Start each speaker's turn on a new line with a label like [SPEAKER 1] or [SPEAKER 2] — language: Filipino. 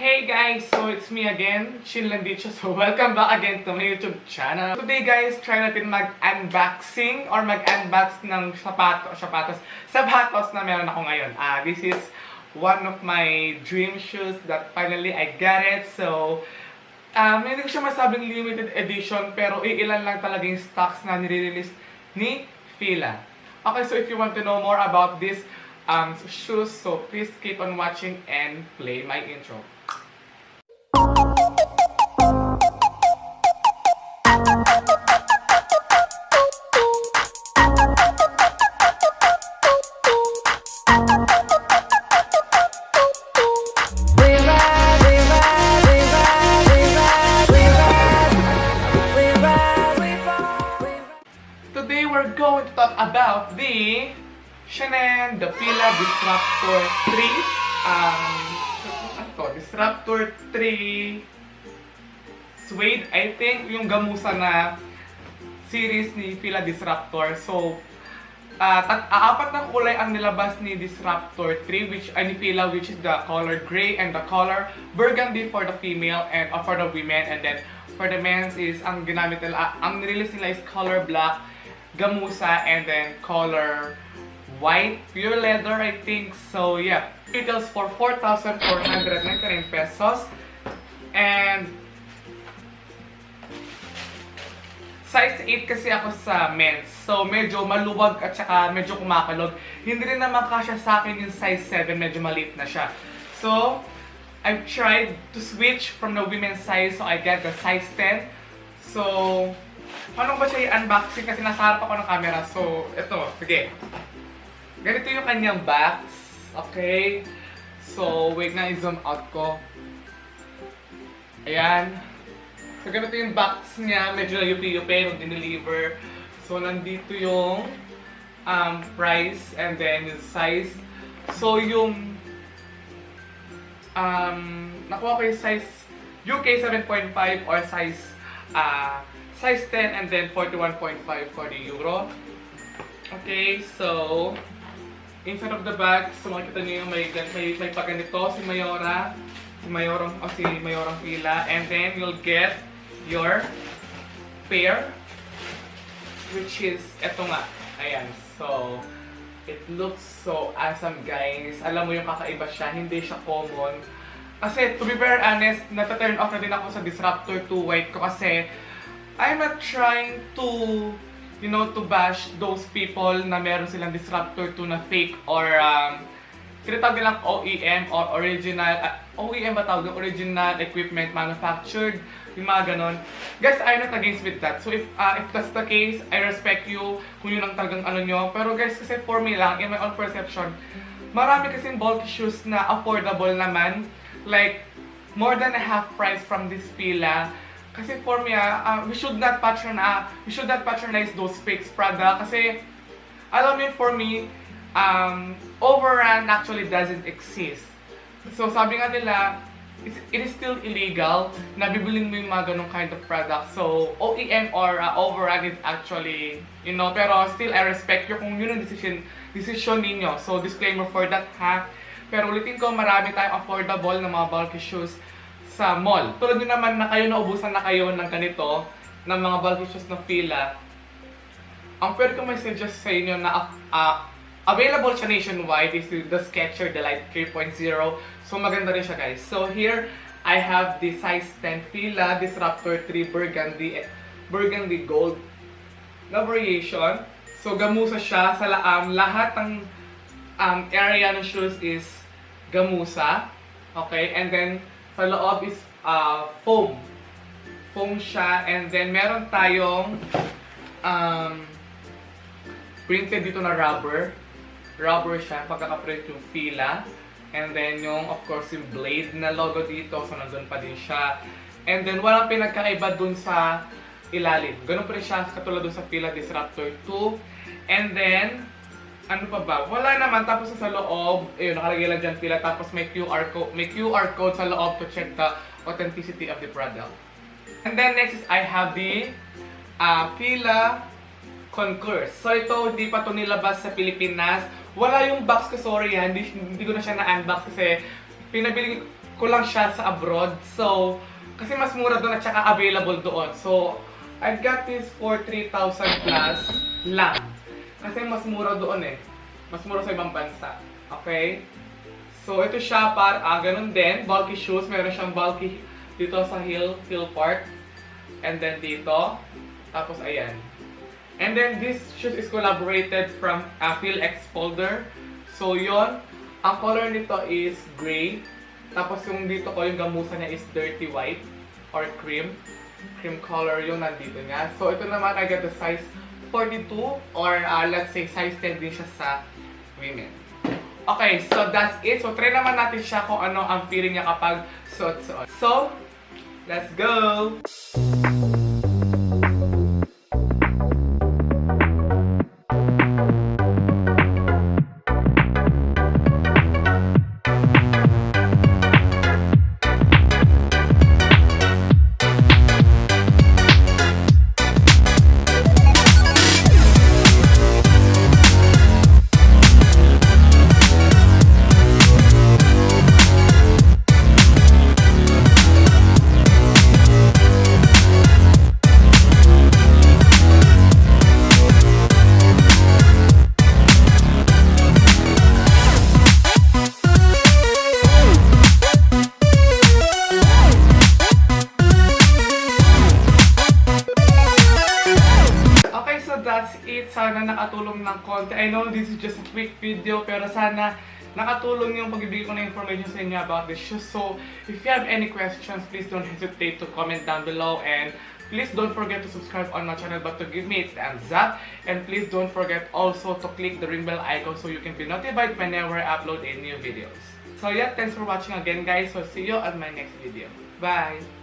[SPEAKER 1] Hey guys! So it's me again, Shin Landicho. So welcome back again to my YouTube channel. Today guys, try natin mag-unboxing or mag-unbox ng sapatos na meron ako ngayon. This is one of my dream shoes that finally I got it. So, hindi ko siya masabing limited edition pero ilan lang talaga yung stocks na nire-release ni FILA. Okay, so if you want to know more about this shoes, so please keep on watching and play my intro. Today we're going to talk about the FILA Disruptor 3. Disruptor 3 Suede, I think, yung gamusa na series ni FILA Disruptor. So, apat na kulay ang nilabas ni Disruptor 3, ni FILA, which is the color gray and the color burgundy for the female and for the women. And then, for the men's is, ang ginamit nila, ang nirelease nila is color black, gamusa, and then color white, pure leather, I think. So, yeah. Retails for 4,499 pesos. And size 8 kasi ako sa men's. So, medyo maluwag at saka medyo kumakalog. Hindi rin naman kasya sa akin yung size 7. Medyo maliit na siya. So, I've tried to switch from the women's size. So, I got the size 10. So, paano ba siya i-unboxing? Kasi nasa harap ako ng camera. So, ito. Sige. Ganito yung kanyang box. Okay. So, wait na, i-zoom out ko. Ayan. So, ganito yung box niya. Medyo yupi-yupi nung dineliver. So, nandito yung price and then yung size. So, yung nakuha ko yung size UK 7.5 or size 10 and then 41.5 for the euro. Okay, so inside of the bag, so makikita niyo yung may pa ganito, si Mayorong FILA, and then you'll get your pair, which is eto nga. Ayan, so it looks so awesome guys. Alam mo yung kakaiba siya, hindi siya common. Kasi to be very honest, nata-turn off na din ako sa Disruptor 2 white ko kasi I'm not trying to, to bash those people na meron silang Disruptor 2 na fake or tinatawag nilang OEM or original, OEM ba tawag? Original equipment manufactured, yung mga ganon. Guys, I'm not against with that. So if that's the case, I respect you kung yun ang talagang ano nyo. Pero guys, kasi for me lang, in my own perception, marami kasing bulky shoes na affordable naman. Like, more than a half price from this FILA. Kasi for me, we should not patronize those fake product. Kasi, alam mo yun, for me, overrun actually doesn't exist. So, sabi nga nila, it is still illegal na bibilin mo yung mga ganong kind of product. So, OEM or overrun is actually, pero still, I respect you kung yun ang decision ninyo. So, disclaimer for that, ha? Pero ulitin ko, marami tayong affordable na mga bulky shoes sa mall. Tulad nyo naman na kayo, naubusan na kayo ng ganito, ng mga bulky shoes ng FILA. Ang pwede ko may suggest sa inyo na available siya nationwide is the Skechers, the Light 3.0. So maganda rin siya guys. So here, I have the size 10 FILA Disruptor 3 Burgundy Gold na variation. So gamusa siya sa lahat ng area ng shoes is gamusa. Okay, and then sa loob is foam. Foam siya. And then, meron tayong printed dito na rubber. Rubber siya. Pagkakaprint yung FILA. And then, of course, yung blade na logo dito. So, nandun pa din siya. And then, walang pinagkaiba dun sa ilalim. Ganun pa rin siya katulad dun sa FILA Disruptor 2. And then, ano pa ba? Wala naman. Tapos sa loob, nakalagay lang dyan FILA. Tapos may QR code sa loob to check the authenticity of the product. And then next is I have the FILA Concours. So ito, hindi pa ito nilabas sa Pilipinas. Wala yung box ko, sorry ha. Hindi ko na siya na-unbox kasi ko lang siya sa abroad. So, kasi mas mura doon at saka available doon. So, I got this for 3,000 plus lang. Kasi mas mura doon eh. Mas mura sa ibang bansa. Okay? So, ito siya para, ganun din. Bulky shoes. Meron siyang bulky dito sa heel part. And then dito. Tapos, ayan. And then, this shoes is collaborated from FILA Folder. So, yon. Ang color nito is gray. Tapos, yung dito ko, yung gamusa niya is dirty white or cream. Cream color yung nandito niya. So, ito naman, I got the size 42 or let's say size 10 din siya sa women. Okay, so that's it. So, try naman natin siya kung ano ang feeling niya kapag suot-suot. So, let's go! That's it. Sana nakatulong ng konti. I know this is just a quick video, pero sana nakatulong yung pagbibigay ko ng information sa inyo about this shoes. So, if you have any questions, please don't hesitate to comment down below. And please don't forget to subscribe on my channel, but to give me a thumbs up. And please don't forget also to click the ring bell icon so you can be notified whenever I upload a new videos. So yeah, thanks for watching again guys. So see you on my next video. Bye!